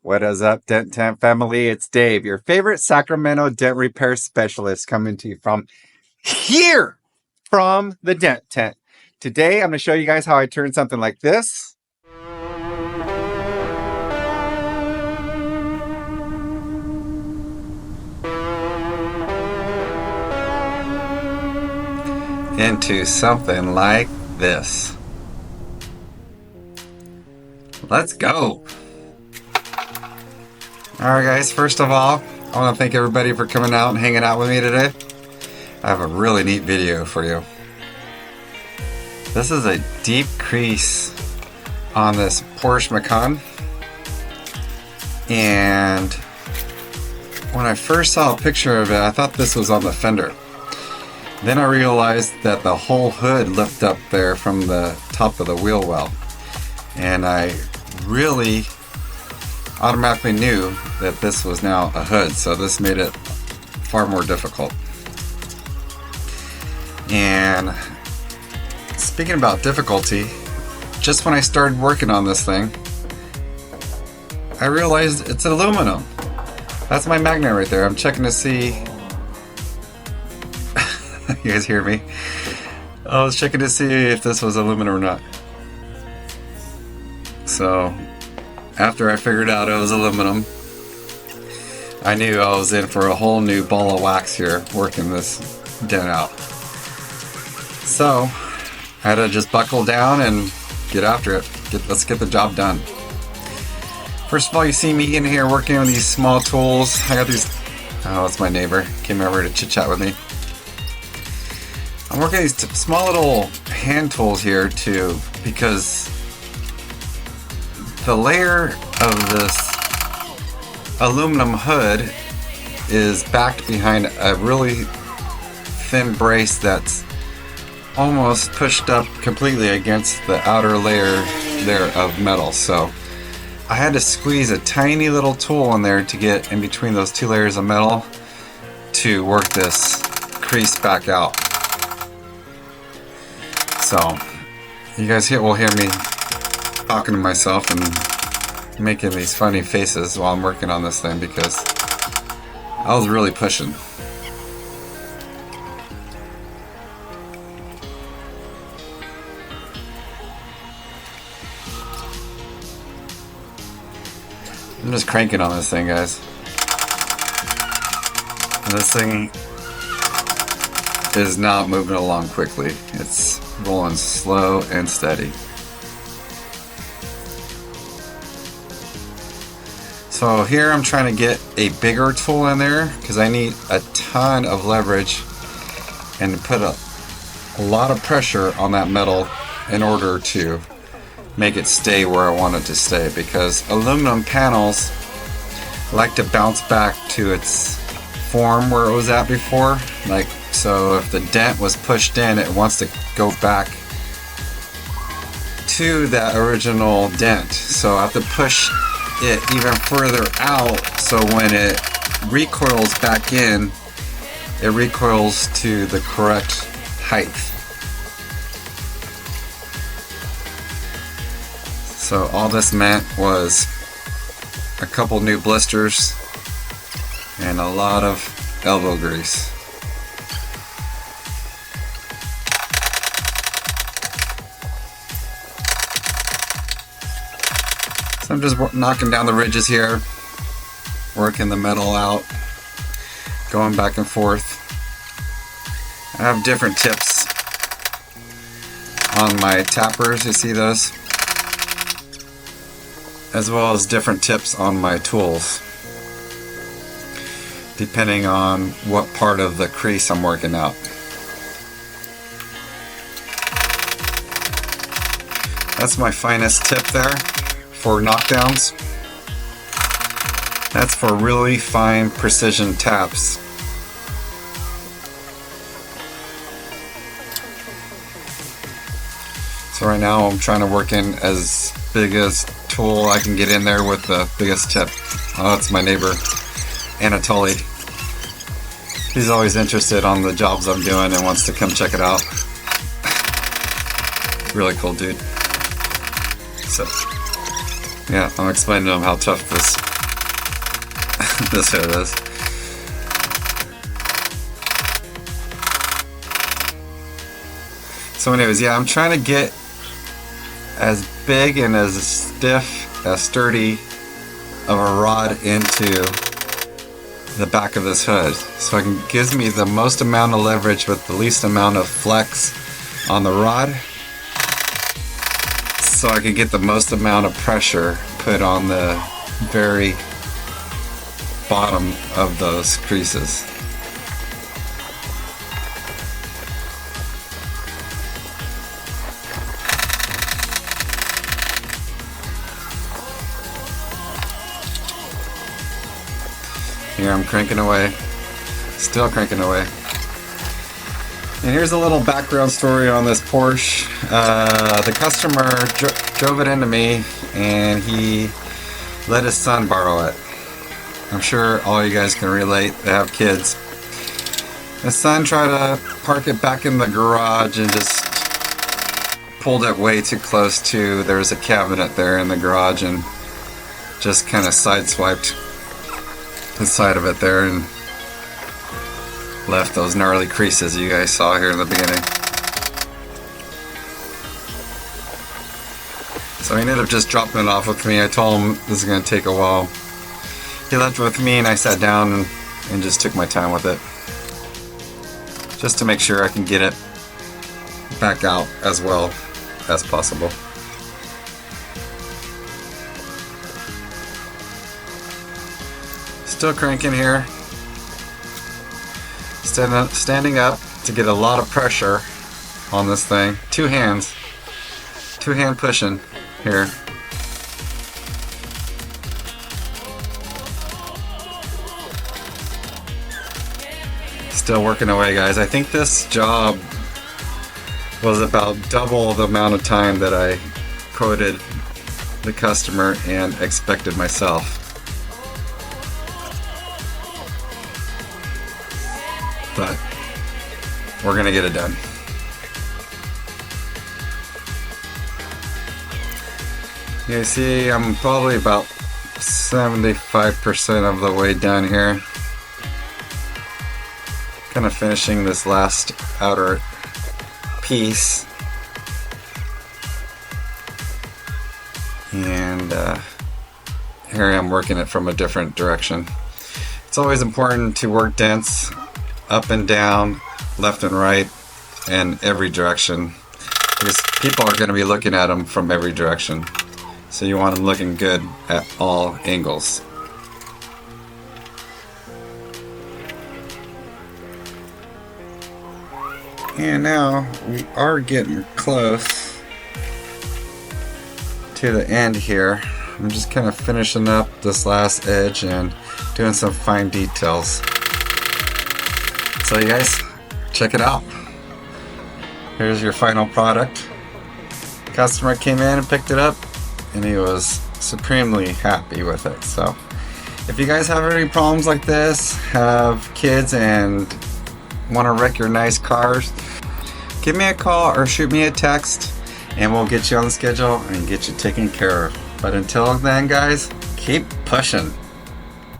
What is up, Dent Tent family? It's Dave, your favorite Sacramento dent repair specialist, coming to you from here, from the Dent Tent. Today, I'm going to show you guys how I turn something like this into something like this. Let's go. Alright guys, first of all, I want to thank everybody for coming out and hanging out with me today. I have a really neat video for you. This is a deep crease on this Porsche Macan. And when I first saw a picture of it, I thought this was on the fender. Then I realized that the whole hood lifted up there from the top of the wheel well. And I really automatically knew that this was now a hood, so this made it far more difficult. And speaking about difficulty, just when I started working on this thing, I realized it's aluminum. That's my magnet right there. I'm checking to see. You guys hear me? I was checking to see if this was aluminum or not. So after I figured out it was aluminum, I knew I was in for a whole new ball of wax here working this dent out. So I had to just buckle down and get after it. Let's get the job done. First of all, you see me in here working with these small tools. I got these. Oh, it's my neighbor. Came over to chit chat with me. I'm working these small little hand tools here too, because the layer of this aluminum hood is backed behind a really thin brace that's almost pushed up completely against the outer layer there of metal. So I had to squeeze a tiny little tool in there to get in between those two layers of metal to work this crease back out. So you guys will hear me talking to myself and making these funny faces while I'm working on this thing because I was really pushing. I'm just cranking on this thing, guys. And this thing is not moving along quickly. It's rolling slow and steady. So here I'm trying to get a bigger tool in there because I need a ton of leverage and put a lot of pressure on that metal in order to make it stay where I want it to stay, because aluminum panels like to bounce back to its form where it was at before. Like, so if the dent was pushed in, it wants to go back to that original dent. So I have to push it even further out, so when it recoils back in, it recoils to the correct height. So all this meant was a couple new blisters and a lot of elbow grease. So I'm just knocking down the ridges here, working the metal out, going back and forth. I have different tips on my tappers, you see those? As well as different tips on my tools, depending on what part of the crease I'm working out. That's my finest tip there for knockdowns. That's for really fine precision taps. So right now I'm trying to work in as big as tool I can get in there with the biggest tip. Oh, that's my neighbor Anatoly. He's always interested on the jobs I'm doing and wants to come check it out. Really cool dude. So yeah, I'm explaining to him how tough this this hood is. So anyways, yeah, I'm trying to get as big and as stiff, as sturdy of a rod into the back of this hood, so it gives me the most amount of leverage with the least amount of flex on the rod, so I can get the most amount of pressure put on the very bottom of those creases. Here I'm cranking away, still cranking away. And here's a little background story on this Porsche. The customer drove it into me and he let his son borrow it. I'm sure all you guys can relate, they have kids. His son tried to park it back in the garage and just pulled it way too close to, there's a cabinet there in the garage, and just kind of sideswiped the side of it there and left those gnarly creases you guys saw here in the beginning. So he ended up just dropping it off with me. I told him this is going to take a while. He left it with me and I sat down and just took my time with it, just to make sure I can get it back out as well as possible. Still cranking here, standing up to get a lot of pressure on this thing. Two hand pushing here. Still working away, guys. I think this job was about double the amount of time that I quoted the customer and expected myself. But we're gonna get it done. You see, I'm probably about 75% of the way done here. Kind of finishing this last outer piece. And here I am working it from a different direction. It's always important to work dents up and down, left and right, and every direction, because people are going to be looking at them from every direction, so you want them looking good at all angles. And now we are getting close to the end here. I'm just kind of finishing up this last edge and doing some fine details. So you guys, check it out. Here's your final product. Customer came in and picked it up and he was supremely happy with it. So if you guys have any problems like this, have kids and want to wreck your nice cars, give me a call or shoot me a text and we'll get you on the schedule and get you taken care of. But until then, guys, keep pushing.